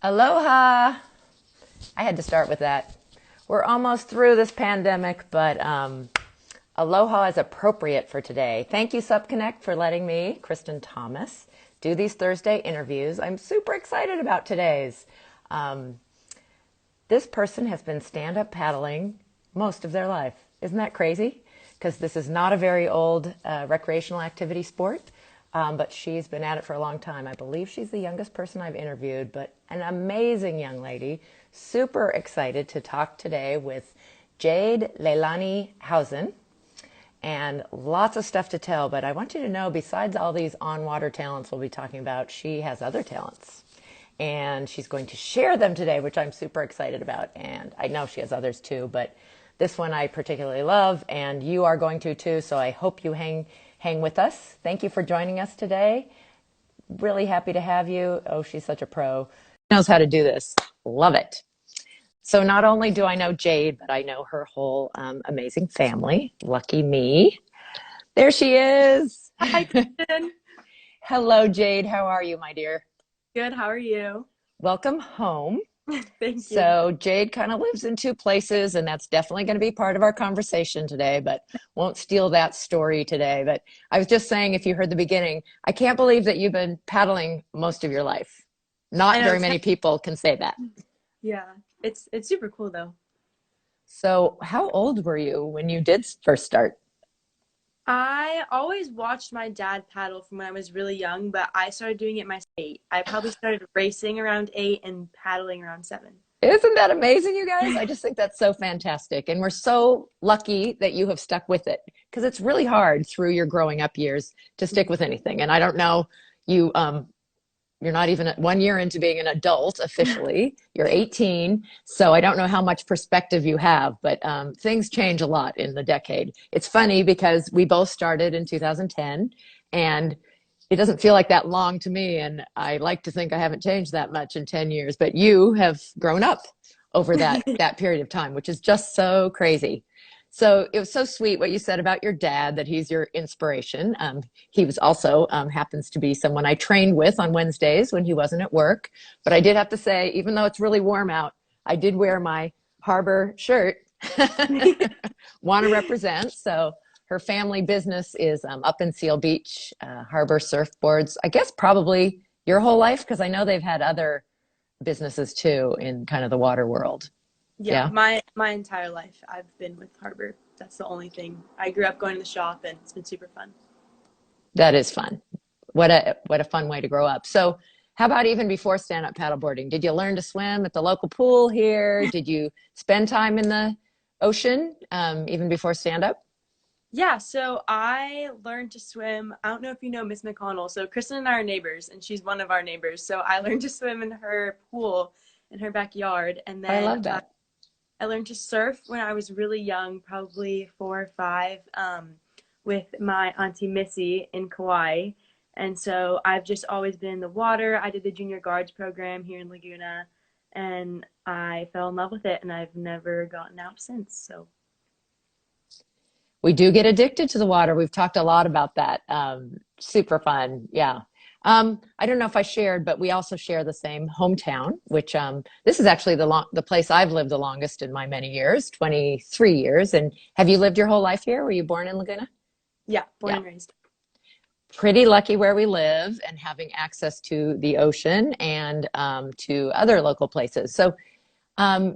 Aloha! I had to start with that. We're almost through this pandemic, but aloha is appropriate for today. Thank you, SubConnect, for letting me, Kristen Thomas, do these Thursday interviews. I'm super excited about today's. Um, this person has been stand-up paddling most of their life. Isn't that crazy? Because this is not a very old recreational activity sport, but she's been at it for a long time. I believe she's the youngest person I've interviewed, but an amazing young lady. Super excited to talk today with Jade Howson, and lots of stuff to tell. But I want you to know, besides all these on-water talents we'll be talking about, she has other talents. And she's going to share them today, which I'm super excited about. And I know she has others too, but this one I particularly love, and you are going to too. So I hope you hang with us. Thank you for joining us today. Really happy to have you. Oh, she's such a pro. Knows how to do this. Love it. So not only do I know Jade, but I know her whole amazing family. Lucky me. There she is. Hi, Kristen. Hello, Jade. How are you, my dear? Good. How are you? Welcome home. Thank you. So Jade kind of lives in two places, and that's definitely going to be part of our conversation today, but won't steal that story today. But I was just saying, if you heard the beginning, I can't believe that you've been paddling most of your life. I Not know. very many people can say that. Yeah, it's super cool though. So how old were you when you did first start? I always watched my dad paddle from when I was really young, but I started doing it myself at 8. I probably started racing around 8 and paddling around 7. Isn't that amazing, you guys? I just think that's so fantastic. And we're so lucky that you have stuck with it because it's really hard through your growing up years to stick with anything. And I don't know, you you're not even 1 year into being an adult officially. You're 18. So I don't know how much perspective you have, but things change a lot in the decade. It's funny because we both started in 2010, and it doesn't feel like that long to me. And I like to think I haven't changed that much in 10 years, but you have grown up over that period of time, which is just so crazy. So it was so sweet what you said about your dad, that he's your inspiration. He was also happens to be someone I trained with on Wednesdays when he wasn't at work. But I did have to say, even though it's really warm out, I did wear my harbor shirt. Want to represent. So her family business is up in Seal Beach, harbor surfboards. I guess probably your whole life, because I know they've had other businesses too in kind of the water world. Yeah, Yeah. my entire life I've been with Harbor. That's the only thing. I grew up going to the shop and it's been super fun. That is fun. What a fun way to grow up. So, how about even before stand-up paddleboarding? Did you learn to swim at the local pool here? Did you spend time in the ocean even before stand-up? Yeah, so I learned to swim. I don't know if you know Miss McConnell. So Kristen and I are neighbors, and she's one of our neighbors. So I learned to swim in her pool in her backyard, and I then love that. I learned to surf when I was really young, probably 4 or 5, with my auntie Missy in Kauai. And so I've just always been in the water. I did the junior guards program here in Laguna, and I fell in love with it, and I've never gotten out since. So We do get addicted to the water. We've talked a lot about that. Super fun. Yeah. I don't know if I shared, but we also share the same hometown, which this is actually the place I've lived the longest in my many years, 23 years. And have you lived your whole life here? Were you born in Laguna? yeah, born Yeah. and raised. Pretty lucky where we live and having access to the ocean and to other local places. So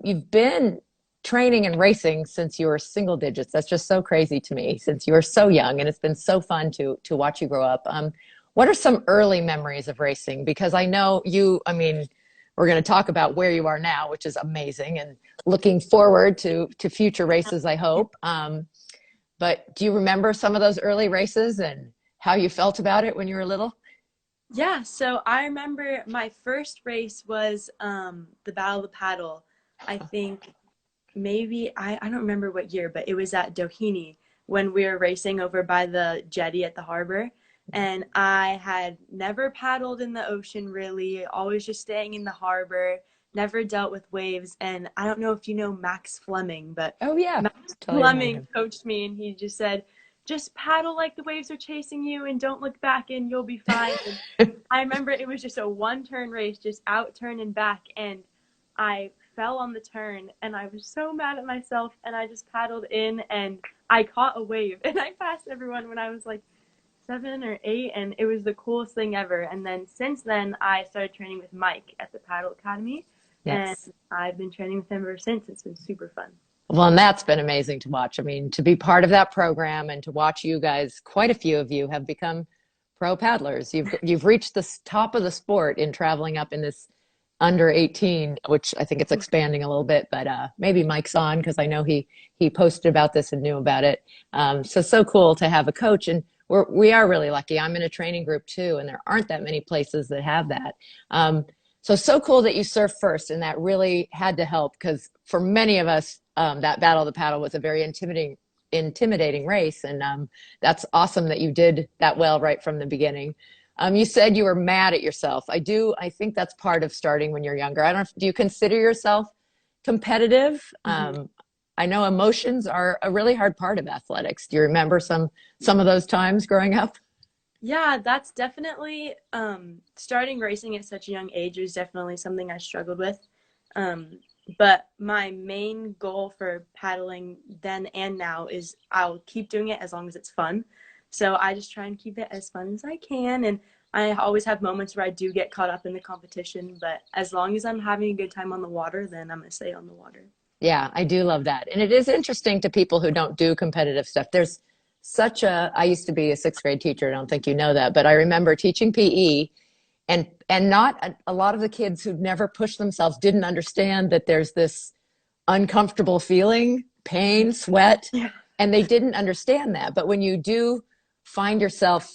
you've been training and racing since you were single digits. That's just so crazy to me since you were so young, and it's been so fun to watch you grow up. What are some early memories of racing? Because I know you, I mean, we're going to talk about where you are now, which is amazing, and looking forward to future races, I hope. But do you remember some of those early races and how you felt about it when you were little? Yeah, so I remember my first race was the Battle of the Paddle. I think maybe I don't remember what year, but it was at Doheny when we were racing over by the jetty at the harbor. And I had never paddled in the ocean really, always just staying in the harbor, never dealt with waves. And I don't know if you know Max Fleming, but Oh yeah, Max totally remember Fleming him. coached me and he just said, just paddle like the waves are chasing you and don't look back and you'll be fine. And I remember it was just a one turn race, just out turn and back. And I fell on the turn and I was so mad at myself. And I just paddled in and I caught a wave and I passed everyone when I was like 7 or 8. And it was the coolest thing ever. And then since then, I started training with Mike at the Paddle Academy. And Yes. I've been training with him ever since. It's been super fun. Well, and that's been amazing to watch. I mean, to be part of that program and to watch you guys, quite a few of you have become pro paddlers. You've reached the top of the sport in traveling up in this under 18, which I think it's expanding a little bit, but maybe Mike's on because I know he posted about this and knew about it. So cool to have a coach, and we are really lucky. I'm in a training group too, and there aren't that many places that have that. So cool that you surf first, and that really had to help because for many of us, that Battle of the Paddle was a very intimidating race, and that's awesome that you did that well right from the beginning. You said you were mad at yourself. I think that's part of starting when you're younger. I don't know, do you consider yourself competitive? Mm-hmm. I know emotions are a really hard part of athletics. Do you remember some of those times growing up? Yeah, that's definitely starting racing at such a young age was definitely something I struggled with. Um, but my main goal for paddling then and now is I'll keep doing it as long as it's fun. So I just try and keep it as fun as I can. And I always have moments where I do get caught up in the competition, but as long as I'm having a good time on the water, then I'm gonna stay on the water. Yeah, I do love that. And it is interesting to people who don't do competitive stuff. I used to be a sixth grade teacher. I don't think you know that, but I remember teaching PE, and not a lot of the kids who'd never pushed themselves didn't understand that there's this uncomfortable feeling, pain, sweat, Yeah. and they didn't understand that. But when you do find yourself,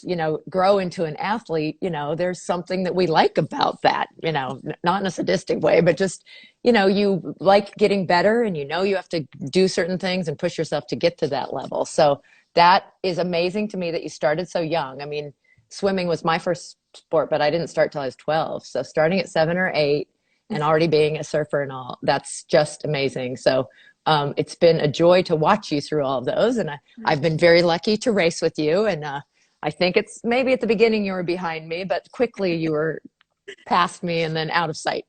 grow into an athlete, there's something that we like about that, not in a sadistic way, but just, you like getting better, and you have to do certain things and push yourself to get to that level. So that is amazing to me that you started so young. I mean, swimming was my first sport, but I didn't start till I was 12. So starting at 7 or 8 and already being a surfer and all, that's just amazing. So it's been a joy to watch you through all of those. And I've been very lucky to race with you. And I think it's maybe at the beginning you were behind me, but quickly you were past me and then out of sight,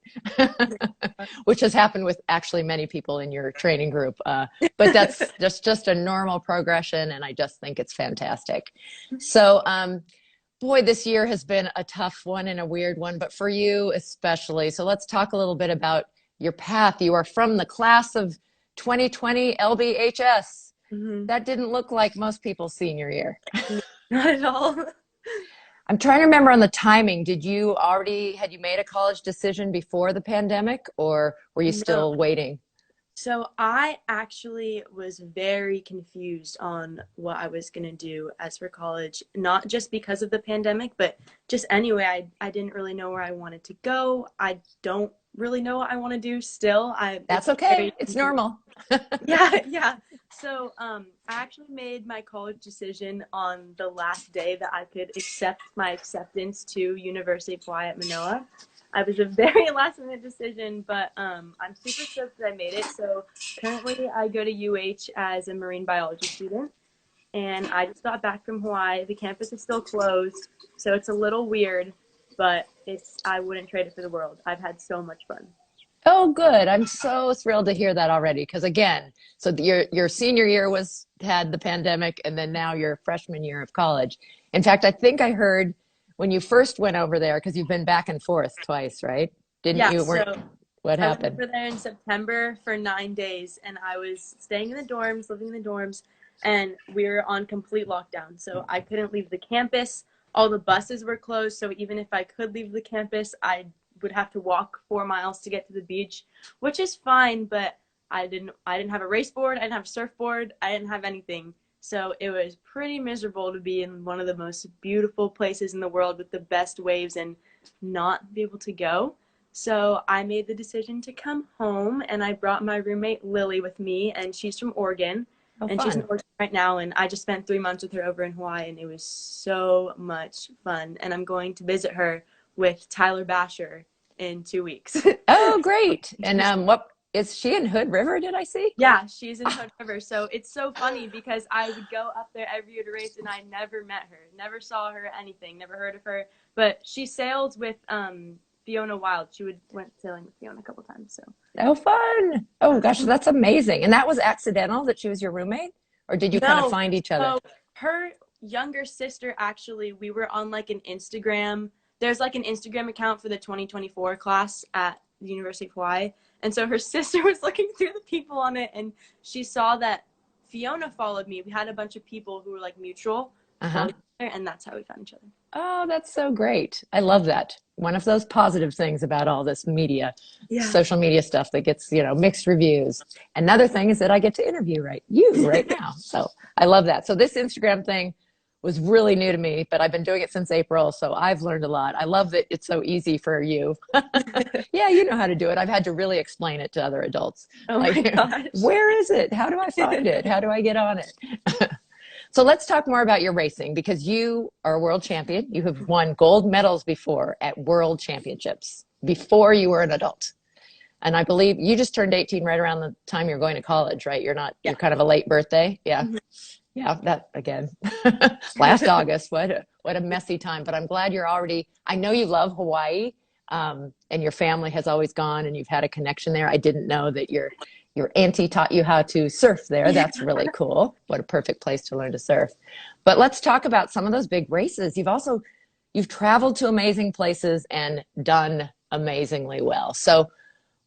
which has happened with actually many people in your training group. But that's just a normal progression. And I just think it's fantastic. So, boy, this year has been a tough one and a weird one, but for you especially. So let's talk a little bit about your path. You are from the class of 2020 LBHS. Hmm. That didn't look like most people's senior year. Not at all. I'm trying to remember on the timing. Had you made a college decision before the pandemic, or were you No. still waiting? So I actually was very confused on what I was going to do as for college, not just because of the pandemic, but just anyway, I didn't really know where I wanted to go. I don't really know what I want to do still. That's It's okay. very It's confusing. normal. Yeah, yeah. So, I actually made my college decision on the last day that I could accept my acceptance to University of Hawaii at Manoa. I was a very last minute decision, but I'm super stoked that I made it. So currently, I go to UH as a marine biology student, and I just got back from Hawaii. The campus is still closed, so it's a little weird, but I wouldn't trade it for the world. I've had so much fun. Oh, good. I'm so thrilled to hear that already. Because again, so your senior year had the pandemic, and then now your freshman year of college. In fact, I think I heard when you first went over there, because you've been back and forth twice, right? Didn't Yeah, you? so What I went happened? over there in September for 9 days, and I was staying in the dorms, living in the dorms, and we were on complete lockdown. So I couldn't leave the campus. All the buses were closed. So even if I could leave the campus, I would have to walk 4 miles to get to the beach, which is fine. But I didn't have a race board. I didn't have a surfboard. I didn't have anything. So it was pretty miserable to be in one of the most beautiful places in the world with the best waves and not be able to go. So I made the decision to come home, and I brought my roommate Lily with me, and she's from Oregon, Oh, and she's in fun. Oregon right now. And I just spent 3 months with her over in Hawaii, and it was so much fun. And I'm going to visit her with Tyler Basher in 2 weeks. Oh, great. And what? Is she in Hood River, did I see? Yeah, she's in Hood River. So it's so funny because I would go up there every year to race and I never met her, never saw her, anything, never heard of her. But she sailed with Fiona Wild. Went sailing with Fiona a couple times. So Oh, fun. Oh, gosh, that's amazing. And that was accidental that she was your roommate? Or did you kind of no, find each other? so her younger sister actually, we were on like an Instagram. There's like an Instagram account for the 2024 class at the University of Hawaii. And so her sister was looking through the people on it and she saw that Fiona followed me. We had a bunch of people who were like mutual Uh-huh. follow each other, and that's how we found each other. Oh, that's so great. I love that. One of those positive things about all this media, Yeah. social media stuff that gets, mixed reviews. Another thing is that I get to interview you right now. So I love that. So this Instagram thing was really new to me, but I've been doing it since April. So I've learned a lot. I love that it's so easy for you. Yeah, you know how to do it. I've had to really explain it to other adults. Oh my Like, gosh. where is it? How do I find it? How do I get on it? So let's talk more about your racing because you are a world champion. You have won gold medals before at world championships before you were an adult. And I believe you just turned 18 right around the time you're going to college, right? Yeah. You're kind of a late birthday. Yeah. Yeah, that again. Last August. What a messy time. But I'm glad you're already, I know you love Hawaii, and your family has always gone and you've had a connection there. I didn't know that your auntie taught you how to surf there. That's really cool. What a perfect place to learn to surf. But let's talk about some of those big races. You've traveled to amazing places and done amazingly well. So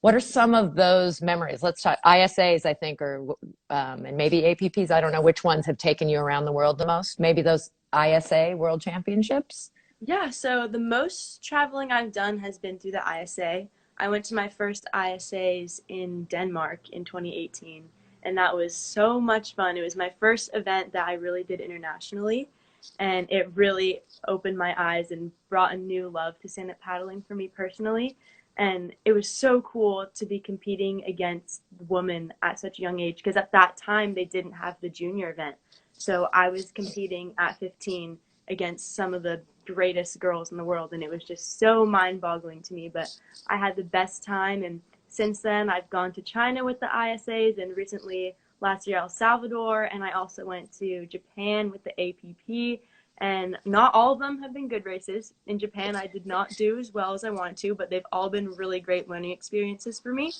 what are some of those memories? Let's talk ISAs, I think, or and maybe APPs. I don't know which ones have taken you around the world the most. Maybe those ISA World Championships. Yeah, so the most traveling I've done has been through the ISA. I went to my first ISAs in Denmark in 2018, and that was so much fun. It was my first event that I really did internationally, and it really opened my eyes and brought a new love to stand-up paddling for me personally. And it was so cool to be competing against women at such a young age because at that time they didn't have the junior event. So I was competing at 15 against some of the greatest girls in the world, and it was just so mind-boggling to me. But I had the best time, and since then I've gone to China with the ISAs, and recently last year El Salvador, and I also went to Japan with the APP. And not all of them have been good races. In Japan, I did not do as well as I wanted to, but they've all been really great learning experiences for me.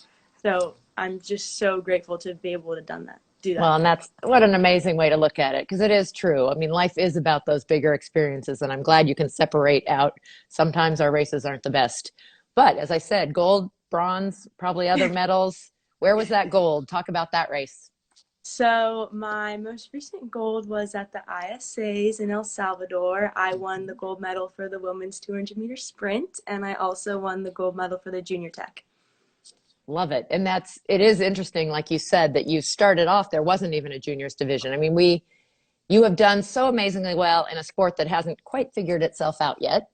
So I'm just so grateful to be able to do that. Well, and that's what an amazing way to look at it because it is true. I mean, life is about those bigger experiences, and I'm glad you can separate out. Sometimes our races aren't the best. But as I said, gold, bronze, probably other medals. Where was that gold? Talk about that race. So my most recent gold was at the ISAs in El Salvador. I won the gold medal for the women's 200-meter sprint, and I also won the gold medal for the junior tech. Love it. And it is interesting, like you said, that you started off, there wasn't even a juniors division. I mean, you have done so amazingly well in a sport that hasn't quite figured itself out yet.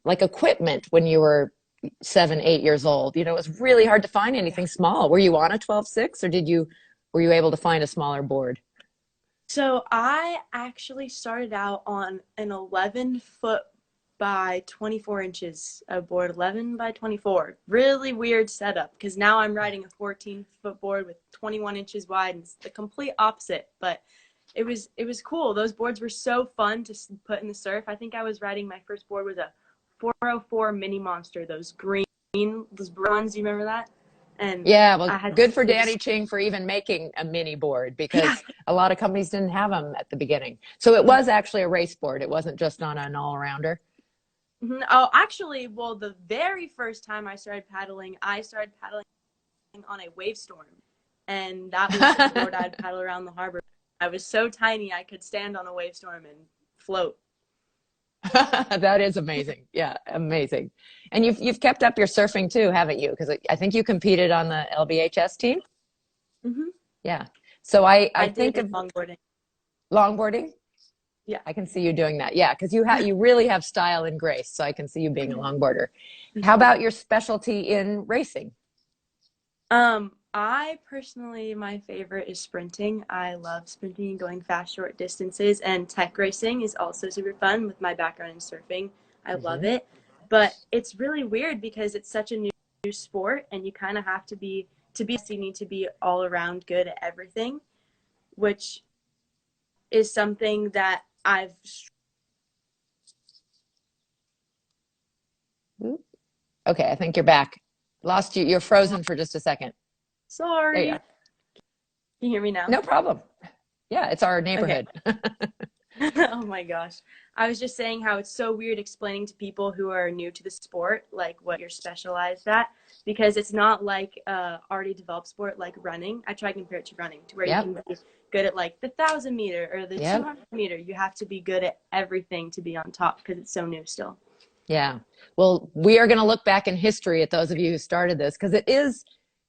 Like equipment when you were 7, 8 years old, it was really hard to find anything small. Were you on a 12.6 or were you able to find a smaller board? So I actually started out on an 11-foot by 24 inches of board, 11 by 24. Really weird setup because now I'm riding a 14-foot board with 21 inches wide, and it's the complete opposite. But it was cool. Those boards were so fun to put in the surf. I think I was riding, my first board was a 404 Mini Monster, those green, those bronze. Do you remember that? And Yeah, well, I had good for Danny Ching for even making a mini board because a lot of companies didn't have them at the beginning. So it was actually a race board. It wasn't just on an all-arounder. Oh, actually, well, the very first time I started paddling on a wave storm, and that was the board I'd paddle around the harbor. I was so tiny I could stand on a wave storm and float. That is amazing. Yeah, amazing. And you've kept up your surfing too, haven't you? Because I think you competed on the LBHS team. Mm-hmm. Yeah. So I think did of longboarding. longboarding. Yeah. I can see you doing that. Yeah, because you really have style and grace. So I can see you being a longboarder. Mm-hmm. How about your specialty in racing? I personally, my favorite is sprinting. I love sprinting and going fast, short distances, and tech racing is also super fun with my background in surfing. I love it, but it's really weird because it's such a new sport, and you kind of have to be to be, you need to be all around good at everything, which is something that I've. Okay, I think you're back. Lost you. You're frozen for just a second. There you Sorry. are. Can you hear me now? No problem. Yeah, it's our Okay. neighborhood. Oh my gosh. I was just saying how it's so weird explaining to people who are new to the sport, like what you're specialized at, because it's not like already developed sport like running. I try to compare it to running, to where you Yep. can be good at like the 1,000 meter or the Yep. 200 meter. You have to be good at everything to be on top because it's so new still. Yeah. Well, we are going to look back in history at those of you who started this because it is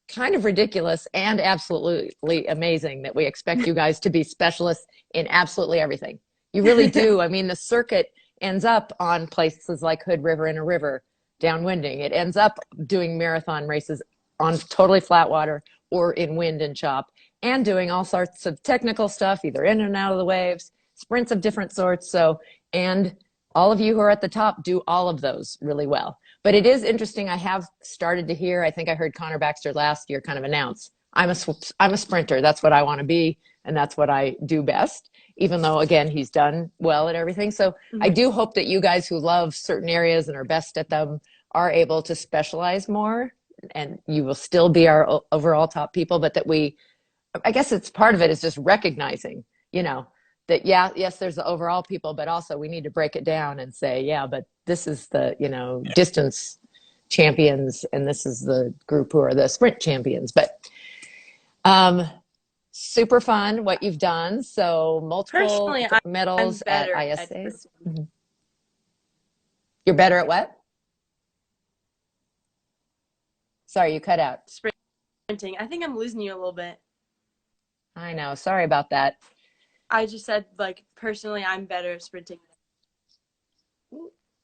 kind of ridiculous and absolutely amazing that we expect you guys to be specialists in absolutely everything. You really do. I mean, the circuit ends up on places like Hood River in a river, downwinding. It ends up doing marathon races on totally flat water or in wind and chop, and doing all sorts of technical stuff, either in and out of the waves, sprints of different sorts. So, and all of you who are at the top do all of those really well. But it is interesting. I have started to hear, I think I heard Connor Baxter last year kind of announce, I'm a sprinter. That's what I want to be. And that's what I do best, even though, again, he's done well at everything. So I do hope that you guys who love certain areas and are best at them are able to specialize more, and you will still be our overall top people, but that we, I guess it's part of it is just recognizing, you know, that, yeah, yes, there's the overall people, but also we need to break it down and say, yeah, but this is the, you know, distance champions and this is the group who are the sprint champions. But super fun what you've done. So multiple Personally, I'm medals at better at ISAs. You're better at what? Sorry, you cut out. sprinting. I think I'm losing you a little bit. I know. Sorry about that. I just said, like, personally, I'm better at sprinting.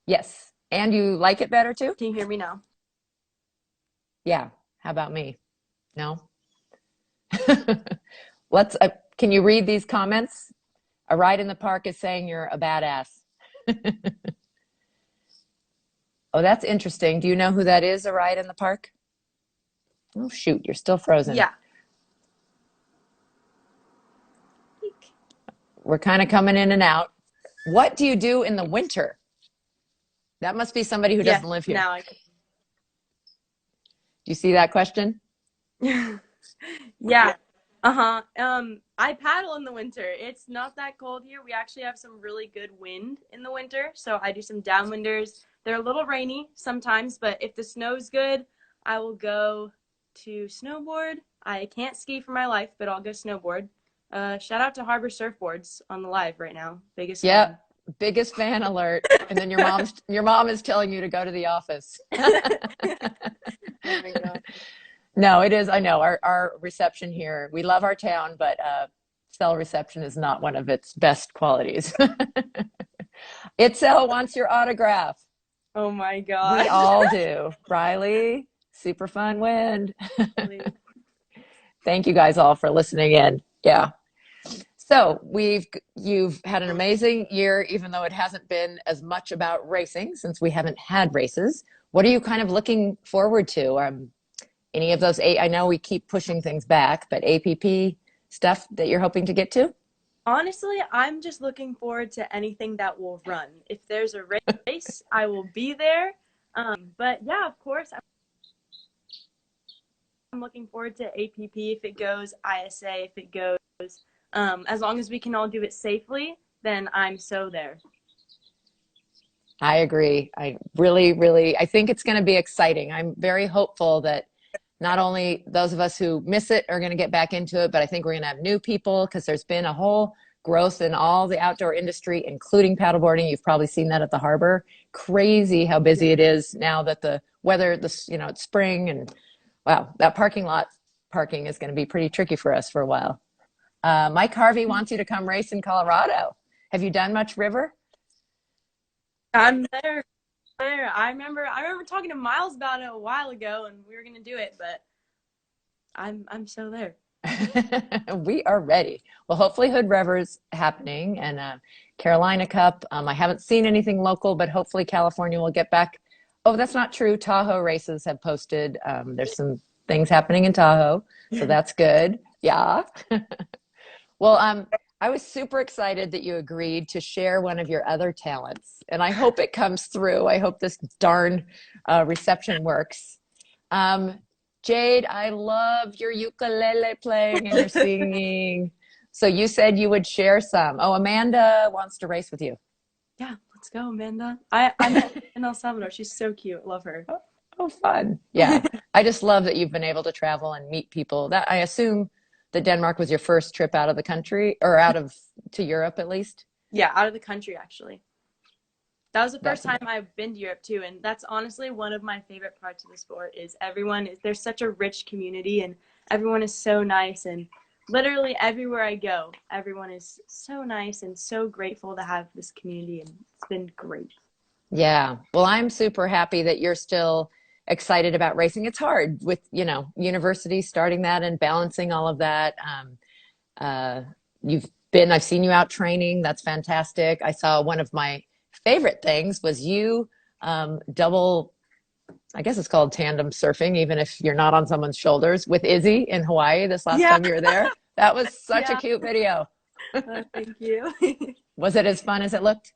Yes. And you like it better too? Can you hear me now? Yeah. How about me? No? Let's, can you read these comments? A ride in the park is saying you're a badass. Oh, that's interesting. Do you know who that is, a ride in the park? Oh, shoot. You're still frozen. Yeah. We're kind of coming in and out. What do you do in the winter? That must be somebody who Yeah, doesn't live here. now I Do you see that question? can. Yeah. Uh-huh. I paddle in the winter. It's not that cold here. We actually have some really good wind in the winter, so I do some downwinders. They're a little rainy sometimes, but if the snow's good, I will go to snowboard. I can't ski for my life, but I'll go snowboard. Shout out to Harbor Surfboards on the live right now. Biggest fan. Yep. Biggest fan alert. And then your mom is telling you to go to the office. Oh my God. No, it is. I know our reception here. We love our town, but cell reception is not one of its best qualities. Itzel wants your autograph. Oh my We God. all do. Riley, super fun wind. Thank you guys all for listening in. Yeah. So you've had an amazing year, even though it hasn't been as much about racing since we haven't had races. What are you kind of looking forward to? Any of those eight? I know we keep pushing things back, but APP stuff that you're hoping to get to? Honestly, I'm just looking forward to anything that will run. If there's a race, I will be there. But yeah, of course, I'm looking forward to APP if it goes, ISA if it goes. As long as we can all do it safely, then I'm so there. I agree. I really, I think it's going to be exciting. I'm very hopeful that not only those of us who miss it are going to get back into it, but I think we're going to have new people because there's been a whole growth in all the outdoor industry, including paddleboarding. You've probably seen that at the harbor. Crazy how busy it is now that the weather, it's spring, and wow, that parking lot parking is going to be pretty tricky for us for a while. Mike Harvey wants you to come race in Colorado. Have you done much river? I'm there. I remember talking to Miles about it a while ago, and we were gonna do it, but I'm so there. We are ready. Well, hopefully Hood River's happening, and Carolina Cup. I haven't seen anything local, but hopefully California will get back. Oh, that's not true. Tahoe races have posted. There's some things happening in Tahoe, so that's good. Yeah. Well, I was super excited that you agreed to share one of your other talents, and I hope it comes through. I hope this darn reception works. Um, Jade, I love your ukulele playing and your singing. So you said you would share some. Oh, Amanda wants to race with you. Yeah, let's go, Amanda. I met in El Salvador. She's so cute. Love her. Oh, oh, fun. Yeah. I just love that you've been able to travel and meet people. That I assume that Denmark was your first trip out of the country or out of to Europe at least. Yeah, out of the country actually. That was the first That's time amazing. I've been to Europe too, and that's honestly one of my favorite parts of the sport is everyone is there's such a rich community and everyone is so nice and literally everywhere I go, everyone is so nice and so grateful to have this community and it's been great. Yeah. Well, I'm super happy that you're still excited about racing. It's hard with, university starting that and balancing all of that. Uh, I've seen you out training. That's fantastic. I saw one of my favorite things was you double, I guess it's called tandem surfing, even if you're not on someone's shoulders with Izzy in Hawaii this last Yeah, time you were there. That was such a yeah. cute video. Thank you. Was it as fun as it looked?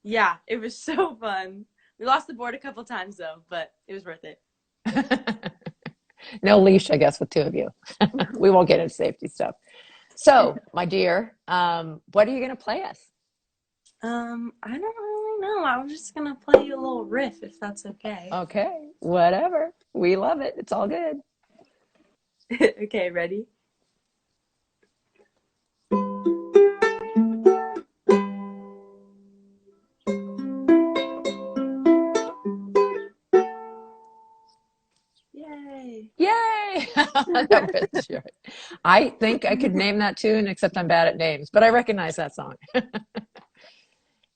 Yeah, it was so fun. We lost the board a couple times though, but it was worth it. No leash, I guess, with two of you. We won't get into safety stuff. So, my dear, what are you going to play us? I don't really know. I was just gonna play you a little riff if that's okay. Okay, whatever. We love it. It's all good. Okay, ready? Yay! Yay! That was sure. I think I could name that tune, except I'm bad at names, but I recognize that song.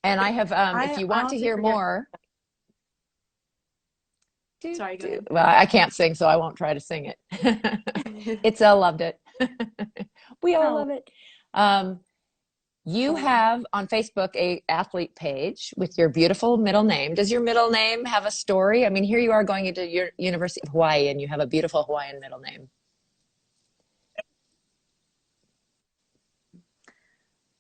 And I have, if I you want to honestly hear forget. more, Sorry, go ahead. well, I can't sing, so I won't try to sing it. Itzel loved it. We all Oh, love it. Um, You have on Facebook a athlete page with your beautiful middle name. Does your middle name have a story? I mean, here you are going into your University of Hawaii and you have a beautiful Hawaiian middle name.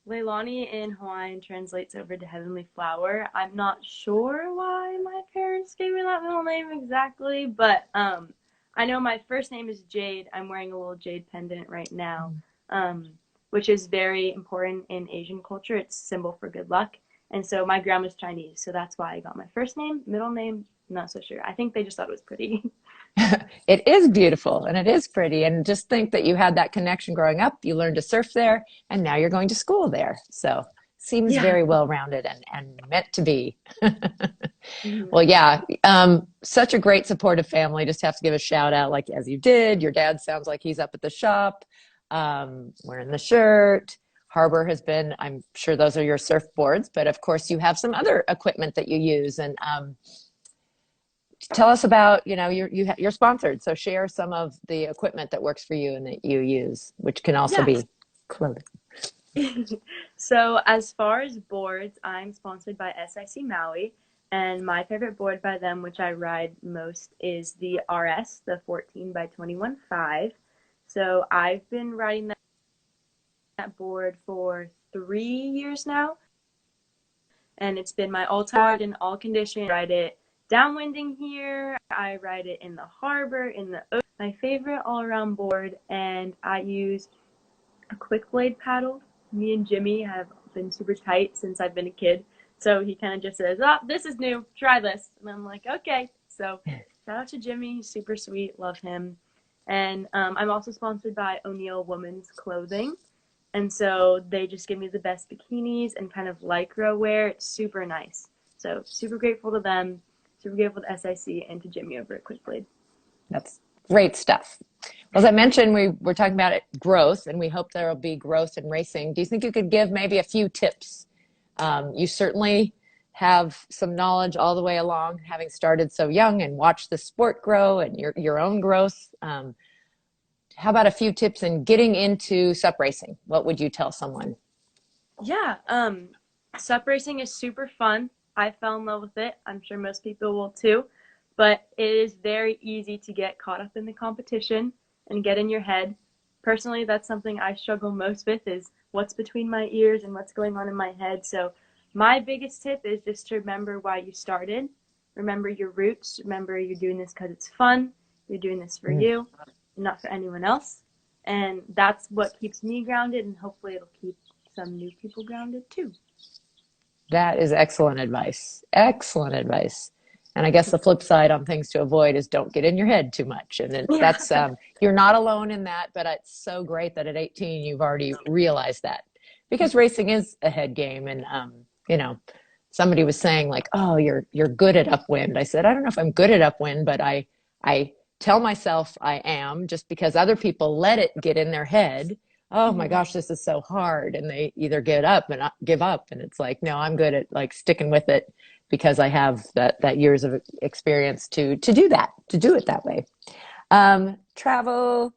Leilani in Hawaiian translates over to Heavenly Flower. I'm not sure why my parents gave me that middle name exactly, but I know my first name is Jade. I'm wearing a little jade pendant right now, um, which is very important in Asian culture. It's a symbol for good luck. And so my grandma's Chinese, so that's why I got my first name, middle name, not so sure. I think they just thought it was pretty. It is beautiful and it is pretty. And just think that you had that connection growing up. You learned to surf there and now you're going to school there. So seems Yeah. very well rounded and meant to be. Mhm. Well, yeah, such a great supportive family. Just have to give a shout out, like as you did. Your dad sounds like he's up at the shop, wearing the shirt. Harbor has been, I'm sure those are your surfboards, but of course you have some other equipment that you use. And tell us about, you're sponsored, so share some of the equipment that works for you and that you use, which can also Yes. be clothing. So as far as boards, I'm sponsored by SIC Maui, and my favorite board by them, which I ride most, is the RS, the 14 by 21 5. So I've been riding that board for 3 years now, and it's been my all-time board in all conditions. I ride it downwinding here, I ride it in the harbor, in the ocean. My favorite all-around board, and I use a quick blade paddle. Me and Jimmy have been super tight since I've been a kid. So he kind of just says, "Oh, this is new. Try this." And I'm like, "Okay." So shout out to Jimmy. Super sweet. Love him. And I'm also sponsored by O'Neill Women's Clothing. And so they just give me the best bikinis and kind of lycra wear. It's super nice. So super grateful to them. Super grateful to SIC and to Jimmy over at Quick Blade. That's great stuff. Well, as I mentioned, we were talking about it, growth, and we hope there will be growth in racing. Do you think you could give maybe a few tips? You certainly have some knowledge all the way along, having started so young and watched the sport grow and your own growth. How about a few tips in getting into sup racing? What would you tell someone? Yeah, sup racing is super fun. I fell in love with it. I'm sure most people will too. but it is very easy to get caught up in the competition and get in your head. Personally, that's something I struggle most with is what's between my ears and what's going on in my head. So my biggest tip is just to remember why you started. Remember your roots. Remember you're doing this because it's fun. You're doing this for Mm. you, not for anyone else. And that's what keeps me grounded, and hopefully it'll keep some new people grounded too. That is excellent advice. Excellent advice. And I guess the flip side on things to avoid is don't get in your head too much. And Yeah. that's you're not alone in that, but it's so great that at 18 you've already realized that because racing is a head game. And you know, somebody was saying like, "Oh, you're good at upwind." I said, "I don't know if I'm good at upwind, but I tell myself I am just because other people let it get in their head. Oh my Mhm. gosh, this is so hard. And they either get up and give up. And it's like, no, I'm good at like sticking with it because I have that years of experience to do that, to do it that way. Travel,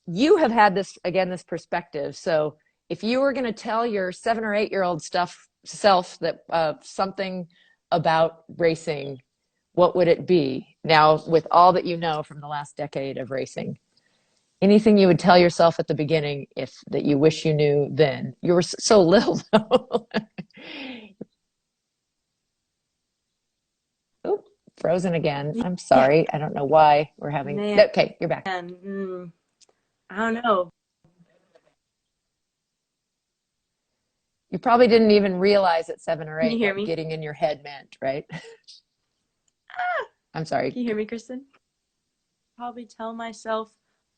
you have had this, again, this perspective. So if you were going to tell your 7 or 8 year old stuff self that something about racing, what would it be now with all that you know from the last decade of racing? Anything you would tell yourself at the beginning if that you wish you knew then? You were so little though. Oh, frozen again. I'm Yeah, sorry. I don't know why we're having. man. Okay, you're back. I don't know. You probably didn't even realize at seven or Can you eight hear what me? getting in your head meant, right? I'm sorry. Can you hear me, Kristen? Probably tell myself,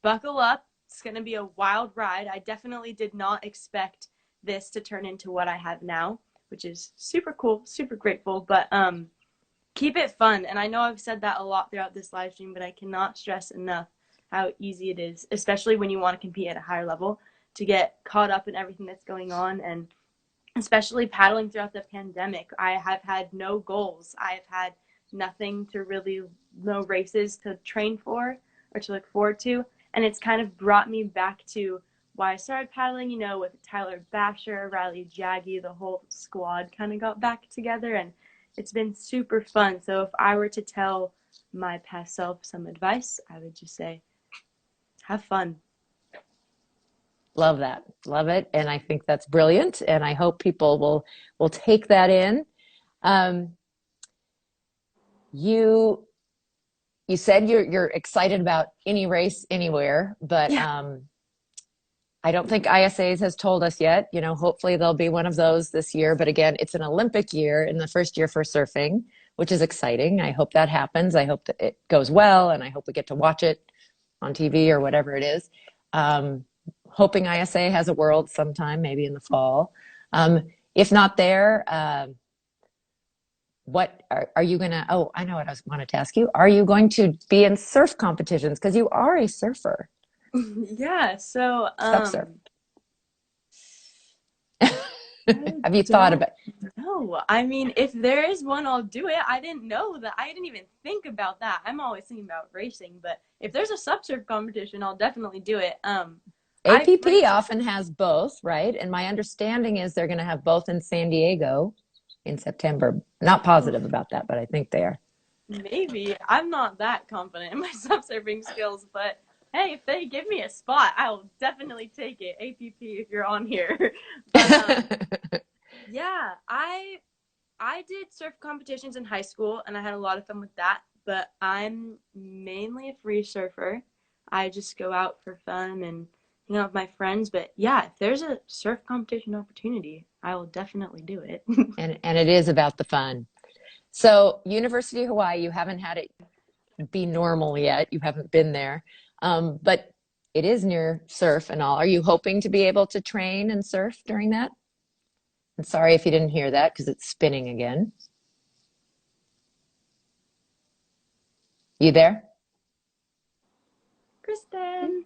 buckle up. It's going to be a wild ride. I definitely did not expect this to turn into what I have now, which is super cool, super grateful. But keep it fun. And I know I've said that a lot throughout this live stream, but I cannot stress enough how easy it is, especially when you want to compete at a higher level, to get caught up in everything that's going on. And especially paddling throughout the pandemic, I have had no goals. I've had nothing to really, no races to train for or to look forward to. And it's kind of brought me back to why I started paddling, you know, with Tyler Basher, Riley Jaggy, the whole squad kind of got back together. And it's been super fun. So if I were to tell my past self some advice, I would just say, have fun. Love that. Love it. And I think that's brilliant. And I hope people will take that in. Um, you you said you're excited about any race anywhere, but Yeah. I don't think ISAs has told us yet. You know, hopefully there'll be one of those this year. But again, it's an Olympic year in the first year for surfing, which is exciting. I hope that happens. I hope that it goes well, and I hope we get to watch it on TV or whatever it is. Um, Hoping ISA has a world sometime, maybe in the fall. If not there, what are you gonna? Oh, I know what I wanted to ask you. Are you going to be in surf competitions? Because you are a surfer, Yeah. So, sup surf. I Have you thought don't about? know. I mean, if there is one, I'll do it. I didn't know that. I didn't even think about that. I'm always thinking about racing, but if there's a subsurf competition, I'll definitely do it. I've APP raced. often has both, right? And my understanding is they're going to have both in San Diego in September. Not positive about that, but I think they are. Maybe I'm not that confident in my subsurfing skills, but hey, if they give me a spot, I'll definitely take it. APP, if you're on here. But yeah, I did surf competitions in high school and I had a lot of fun with that, but I'm mainly a free surfer. I just go out for fun and hang out with my friends. But yeah, if there's a surf competition opportunity, I will definitely do it. And it is about the fun. So, University of Hawaii, you haven't had it be normal yet. You haven't been there. But it is near surf and all. Are you hoping to be able to train and surf during that? I'm sorry if you didn't hear that because it's spinning again. You there? Kristen.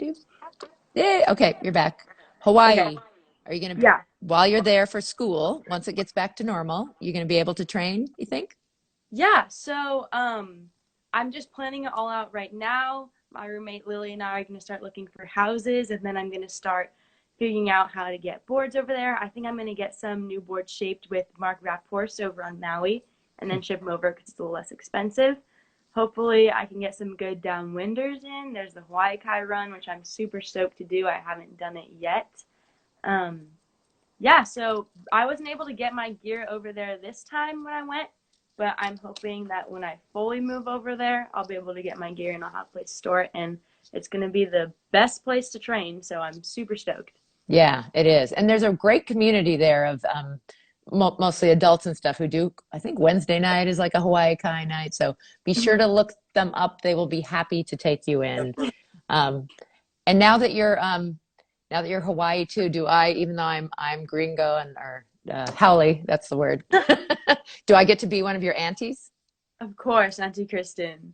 Yeah, okay, you're back. Okay. Hawaii, are you going to, Yeah. while you're there for school, once it gets back to normal, you going to be able to train, you think? Yeah. So I'm just planning it all out right now. My roommate Lily and I are gonna start looking for houses, and then I'm gonna start figuring out how to get boards over there. I think I'm gonna get some new boards shaped with Mark Rapports over on Maui, and then ship them over because it's a little less expensive. hopefully I can get some good downwinders in. There's the Hawaii Kai run, which I'm super stoked to do. I haven't done it yet. Um, yeah, so I wasn't able to get my gear over there this time when I went, but I'm hoping that when I fully move over there, I'll be able to get my gear and I'll have a place to store it. And it's going to be the best place to train. So I'm super stoked. Yeah, it is. And there's a great community there of mostly adults and stuff who do, I think Wednesday night is like a Hawaii Kai night. So be sure to look them up. They will be happy to take you in. Um, and now that you're Hawaii too, do I, even though I'm gringo and or haole, that's the word. Do I get to be one of your aunties? Of course, Auntie Kristen.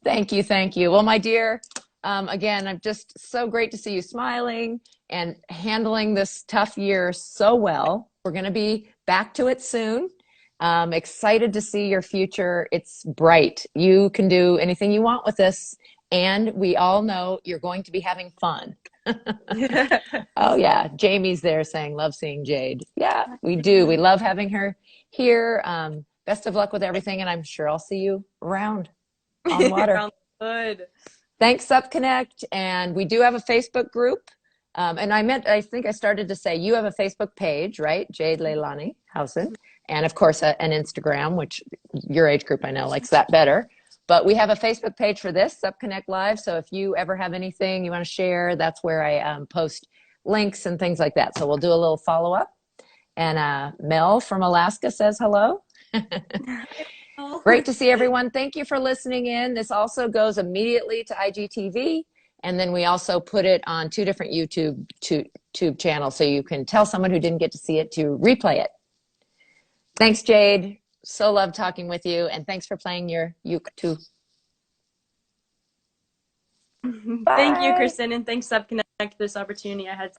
Thank you, thank you. Well, my dear, again, I'm just so great to see you smiling and handling this tough year so well. We're going to be back to it soon. Excited to see your future. It's bright. You can do anything you want with this, and we all know you're going to be having fun. Oh yeah, Jamie's there saying, "Love seeing Jade." Yeah, we do. We love having her here. Best of luck with everything, and I'm sure I'll see you around on water. Sounds good. Thanks, UpConnect. And we do have a Facebook group. And I think I started to say you have a Facebook page, right? Jade Leilani Howson. And of course, an Instagram, which your age group I know likes that better. But we have a Facebook page for this, UpConnect Live. So if you ever have anything you want to share, that's where I post links and things like that. So we'll do a little follow up. And Mel from Alaska says hello. Great to see everyone. Thank you for listening in. This also goes immediately to IGTV. And then we also put it on 2 different YouTube channels. So you can tell someone who didn't get to see it to replay it. Thanks, Jade. So love talking with you. And thanks for playing your uke too. Thank you, Kristen. And thanks, UpConnect, for this opportunity. I had